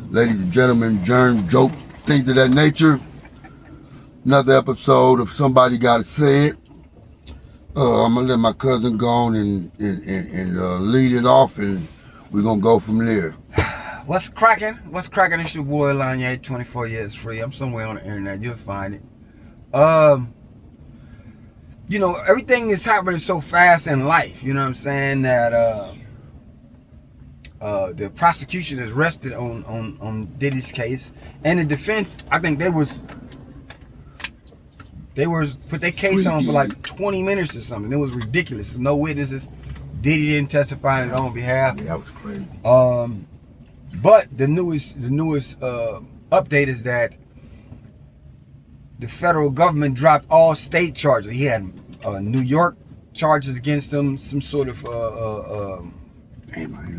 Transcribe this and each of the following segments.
ladies and gentlemen, germ jokes, things of that nature. Another episode of Somebody Gotta Say It. I'm gonna let my cousin go on and lead it off, and we're gonna go from there. What's cracking? What's cracking? It's your boy Lanye, 24 years free. I'm somewhere on the internet. You'll find it. Everything is happening so fast in life. You know what I'm saying? That the prosecution is rested on Diddy's case, and the defense. I think they put their case on for like 20 minutes or something. It was ridiculous. No witnesses. Diddy didn't testify on his own behalf. Yeah, that was crazy. But the newest update is that the federal government dropped all state charges. He had New York charges against him, some sort of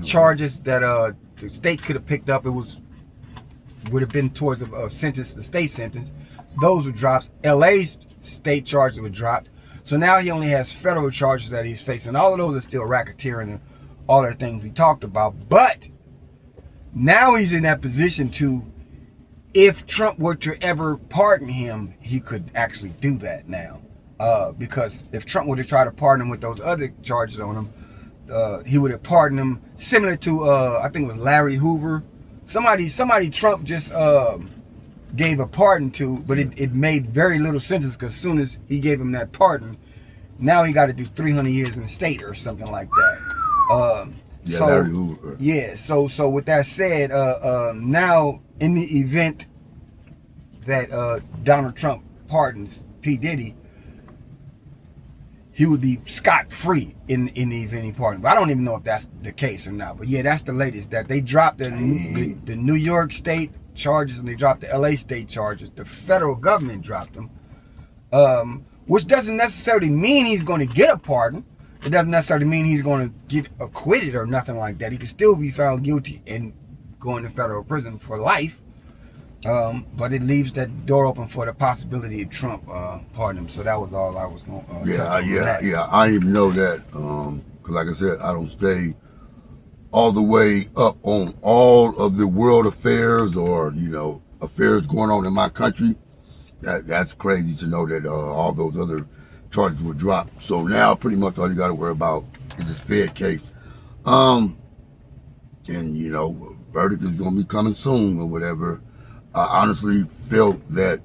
charges that the state could have picked up. It would have been towards a sentence, the state sentence. Those were dropped. LA's state charges were dropped. So now he only has federal charges that he's facing. All of those are still racketeering and all the things we talked about. But now he's in that position to, if Trump were to ever pardon him, he could actually do that now. Because if Trump were to try to pardon him with those other charges on him, he would have pardoned him similar to, I think it was Larry Hoover. Somebody Trump just gave a pardon to, but it made very little sense because as soon as he gave him that pardon, now he got to do 300 years in the state or something like that. Larry Hoover. Yeah, so with that said, now in the event that Donald Trump pardons P. Diddy, he would be scot-free in the event he pardoned. But I don't even know if that's the case or not. But yeah, that's the latest, that they dropped the New York state charges and they dropped the LA state charges. The federal government dropped them, which doesn't necessarily mean he's going to get a pardon. It doesn't necessarily mean he's going to get acquitted or nothing like that. He could still be found guilty and go into federal prison for life. But it leaves that door open for the possibility of Trump pardon him. So that was all I was going to touch on. Yeah. I didn't even know that. Because like I said, I don't stay all the way up on all of the world affairs or, affairs going on in my country. That's crazy to know that all those other charges were dropped. So now pretty much all you got to worry about is this Fed case. And, verdict is going to be coming soon or whatever. I honestly felt that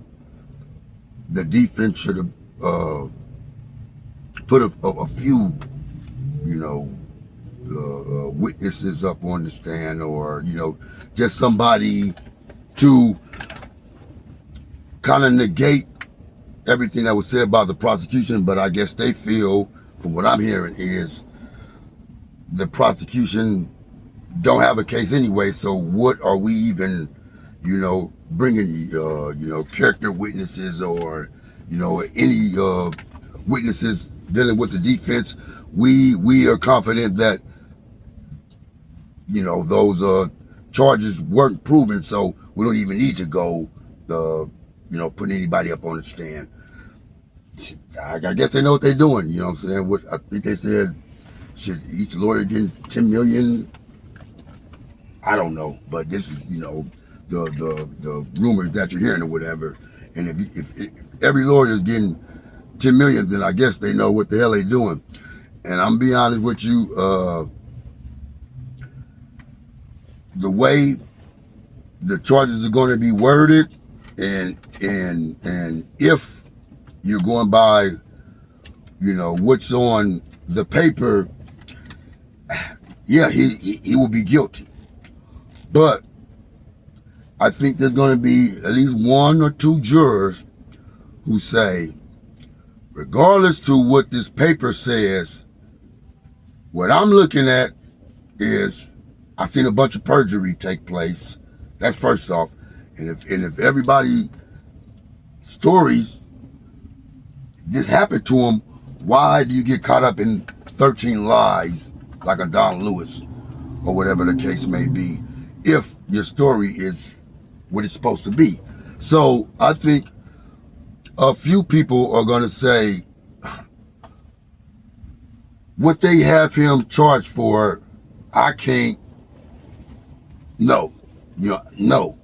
the defense should have put a few, witnesses up on the stand, or just somebody to kind of negate everything that was said by the prosecution. But I guess they feel, from what I'm hearing, is the prosecution don't have a case anyway, so what are we even bringing character witnesses or any witnesses dealing with the defense? We are confident that those charges weren't proven, so we don't even need to go putting anybody up on the stand. I guess they know what they're doing. You know what I'm saying? What I think they said, should each lawyer get $10 million? I don't know, but this is the rumors that you're hearing or whatever. And if every lawyer is getting $10 million, then I guess they know what the hell they're doing. And I'm be honest with you, the way the charges are going to be worded, and if you're going by what's on the paper, yeah, he will be guilty. But I think there's going to be at least one or two jurors who say, regardless to what this paper says, what I'm looking at is I've seen a bunch of perjury take place. That's first off. And if everybody's stories this happened to them, why do you get caught up in 13 lies like a Don Lewis or whatever the case may be, if your story is what it's supposed to be? So I think a few people are going to say what they have him charged for, I can't know. No.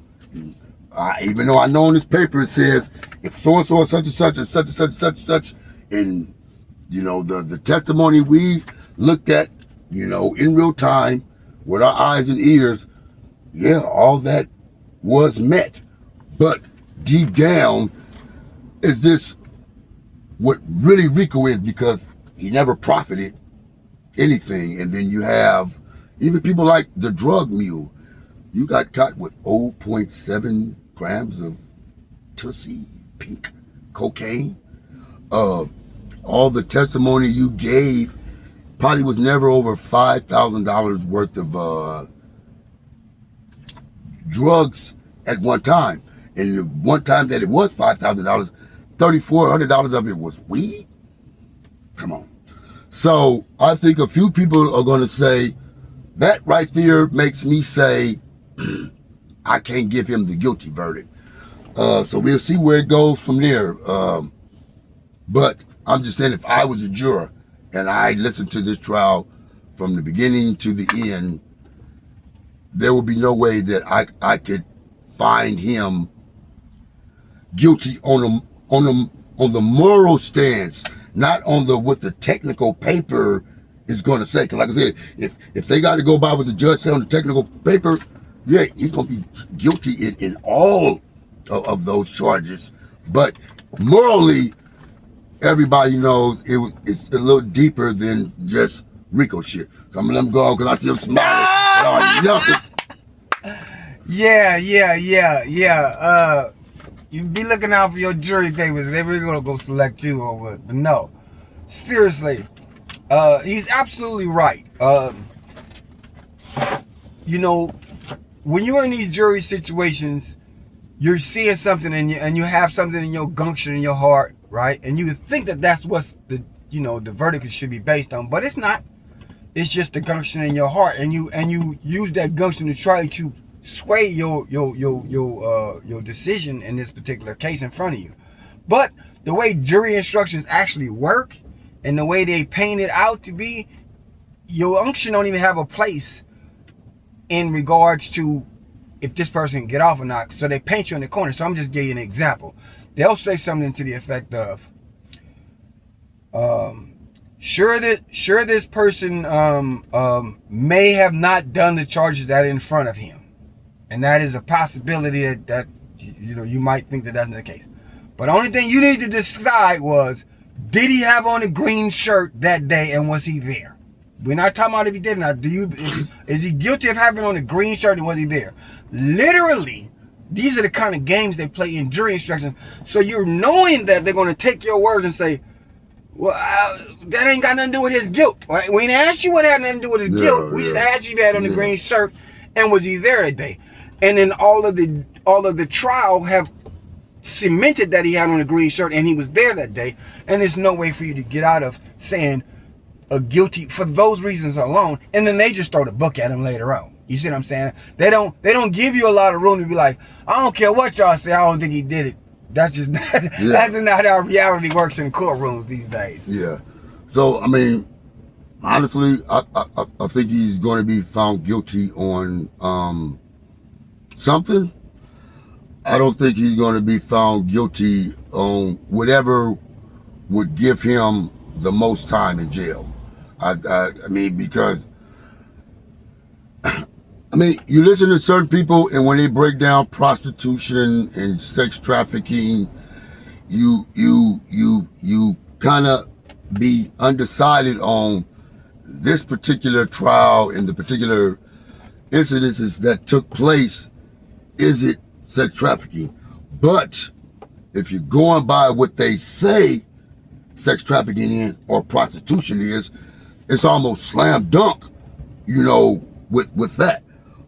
Even though I know on this paper it says if so and so such and such and such and such and such and such, and the testimony we looked at, in real time with our eyes and ears, yeah, all that was met. But deep down, is this what really RICO is? Because he never profited anything. And then you have even people like the drug mule. You got caught with 0.7 grams of Tussie pink cocaine. All the testimony you gave probably was never over $5,000 worth of drugs at one time. And the one time that it was $5,000, $3,400 of it was weed. Come on. So I think a few people are going to say that right there makes me say I can't give him the guilty verdict. So we'll see where it goes from there. But I'm just saying, if I was a juror and I listened to this trial from the beginning to the end, there would be no way that I could find him guilty on the moral stance, not on what the technical paper is going to say. Because like I said, if they got to go by what the judge said on the technical paper, yeah, he's going to be guilty in all of those charges. But morally, everybody knows it's a little deeper than just RICO shit. So I'm going to let him go on because I see him smiling. Yeah. You be looking out for your jury papers. They're really gonna go select you over it. But no, seriously, he's absolutely right. When you're in these jury situations, you're seeing something and you have something in your gumption in your heart, right? And you think that that's what's the verdict should be based on, but it's not. It's just the gumption in your heart, and you use that gumption to try to sway your decision in this particular case in front of you. But the way jury instructions actually work and the way they paint it out to be, your unction don't even have a place in regards to if this person can get off or not. So they paint you in the corner. So I'm just giving you an example. They'll say something to the effect of, sure this person may have not done the charges that are in front of him. And that is a possibility that you might think that that's not the case. But the only thing you need to decide was, did he have on a green shirt that day and was he there? We're not talking about if he did or not. Is he guilty of having on a green shirt and was he there? Literally, these are the kind of games they play in jury instructions. So you're knowing that they're going to take your words and say, well, that ain't got nothing to do with his guilt. Right? We didn't ask you what had nothing to do with his guilt. We just asked you if he had on the green shirt and was he there that day. And then all of the trial have cemented that he had on a green shirt and he was there that day. And there's no way for you to get out of saying a guilty for those reasons alone. And then they just throw the book at him later on. You see what I'm saying? They don't give you a lot of room to be like, I don't care what y'all say, I don't think he did it. That's just that's just not how reality works in courtrooms these days. Yeah. So I mean, honestly, I think he's going to be found guilty on something. I don't think he's going to be found guilty on whatever would give him the most time in jail. I mean, because I mean, you listen to certain people, and when they break down prostitution and sex trafficking, you kind of be undecided on this particular trial and the particular incidences that took place. Is it sex trafficking? But if you're going by what they say sex trafficking is or prostitution is, it's almost slam dunk, with that.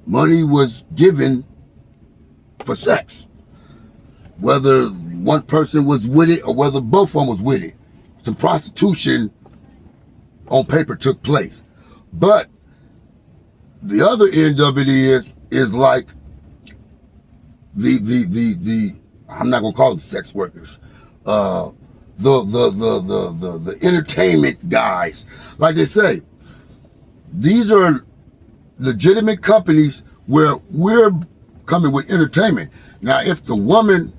Money was given for sex. Whether one person was with it or whether both of them was with it. Some prostitution on paper took place. But the other end of it is like the I'm not gonna call them sex workers. The entertainment guys. Like they say, these are legitimate companies where we're coming with entertainment. Now, if the woman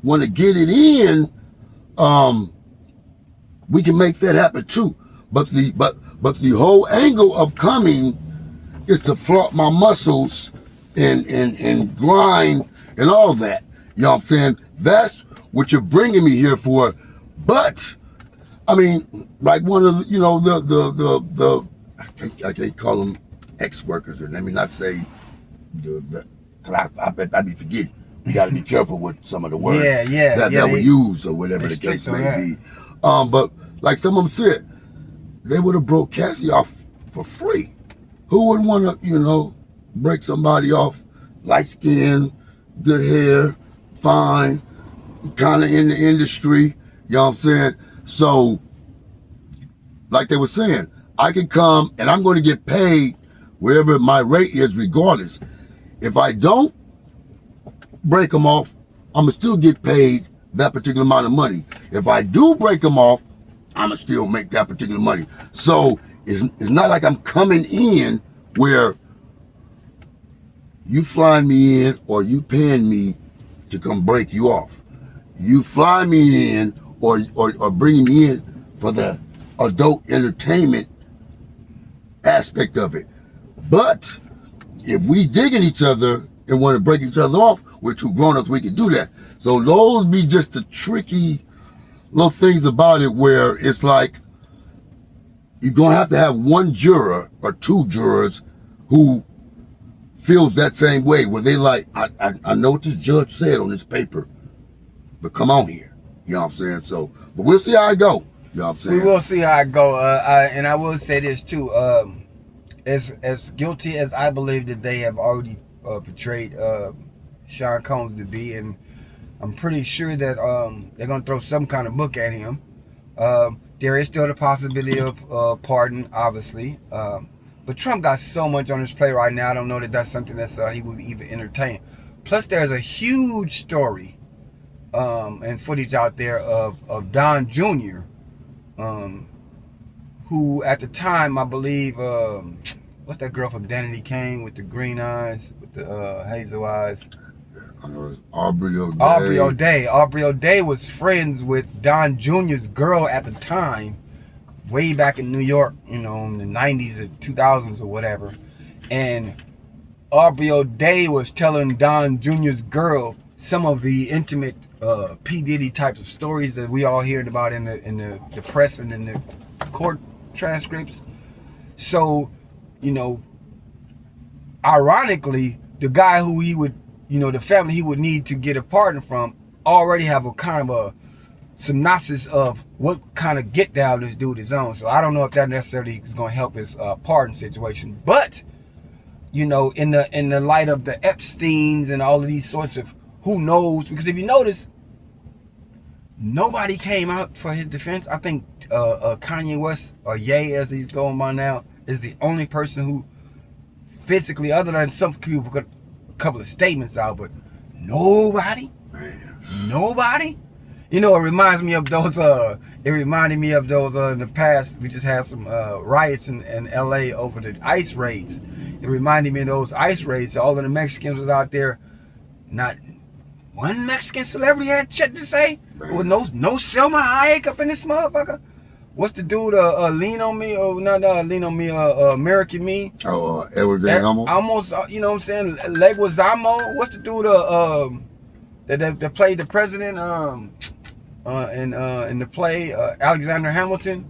want to get it in, we can make that happen too. But the whole angle of coming is to flaunt my muscles and grind and all that. You know what I'm saying? That's what you're bringing me here for. But I mean, like one of the, you know, the I can't call them ex-workers, and let me not say cause I bet I'd be forgetting. You got to be careful with some of the words that we use or whatever the case may be. But like some of them said, they would have broke Cassie off for free. Who wouldn't want to, you know, break somebody off, light skin, good hair, fine, kind of in the industry, you know what I'm saying? So, like they were saying, I can come and I'm going to get paid whatever my rate is regardless. If I don't break them off, I'm going to still get paid that particular amount of money. If I do break them off, I'm going to still make that particular money. So, it's not like I'm coming in where you flying me in or you paying me to come break you off. You fly me in or bring me in for the adult entertainment aspect of it. But if we digging each other and want to break each other off, we're two grown-ups, we can do that. So those be just the tricky little things about it where it's like you're going to have one juror or two jurors who feels that same way, where they like, I know what this judge said on this paper, but come on here. You know what I'm saying? So, but we'll see how it go. You know what I'm saying? We will see how it go. And I will say this too. As guilty as I believe that they have already portrayed Sean Combs to be, and I'm pretty sure that they're going to throw some kind of book at him. There is still the possibility of pardon, obviously. But Trump got so much on his plate right now, I don't know that that's something that's he would even entertain. Plus, there's a huge story and footage out there of Don Jr., who at the time, I believe, what's that girl from Danity Kane with the green eyes, with the hazel eyes? I know it's Aubrey O'Day. Aubrey O'Day was friends with Don Jr.'s girl at the time, way back in New York, you know, in the 90s or 2000s or whatever. And Aubrey O'Day was telling Don Jr.'s girl some of the intimate P. Diddy types of stories that we all heard about in the press and in the court transcripts. So, you know, ironically, the guy who he would, you know, the family he would need to get a pardon from already have a kind of a synopsis of what kind of get down this dude is on. So I don't know if that necessarily is going to help his pardon situation. But, you know, in the light of the Epsteins and all of these sorts of who knows, because if you notice, nobody came out for his defense. I think Kanye West, or Ye as he's going by now, is the only person who physically, other than some people put a couple of statements out, but nobody. You know, it reminds me of those. It reminded me of those in the past. We just had some riots in LA over the ICE raids. It reminded me of those ICE raids. All of the Mexicans was out there. Not one Mexican celebrity had shit to say. There was no Selma Hayek up in this motherfucker. What's the dude? Lean on Me, or not Lean on Me, American Me. Oh, Edward Zamo. Almost, you know what I'm saying? Leguizamo. What's the dude? That played the president in the play, Alexander Hamilton.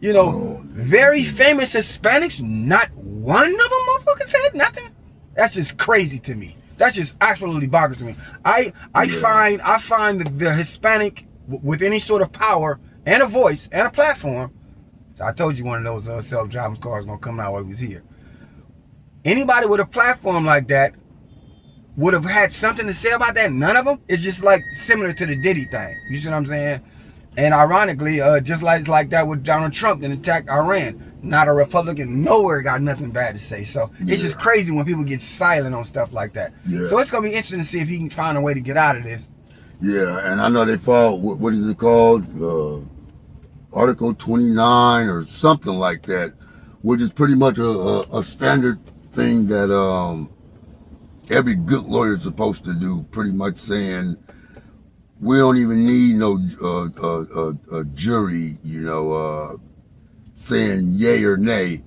You know, very famous Hispanics. Not one of them motherfuckers said nothing. That's just crazy to me. That's just absolutely bonkers to me. I find the Hispanic with any sort of power and a voice and a platform. So I told you one of those self-driving cars gonna come out while he was here. Anybody with a platform like that would have had something to say about that. None of them. It's just like similar to the Diddy thing. You see what I'm saying? And ironically, just like that with Donald Trump and attacked Iran. Not a Republican, nowhere got nothing bad to say. So it's just crazy when people get silent on stuff like that. Yeah. So it's gonna be interesting to see if he can find a way to get out of this. Yeah, and I know they filed, what is it called? Article 29 or something like that, which is pretty much a standard thing that every good lawyer is supposed to do, pretty much saying we don't even need no jury, saying yay or nay.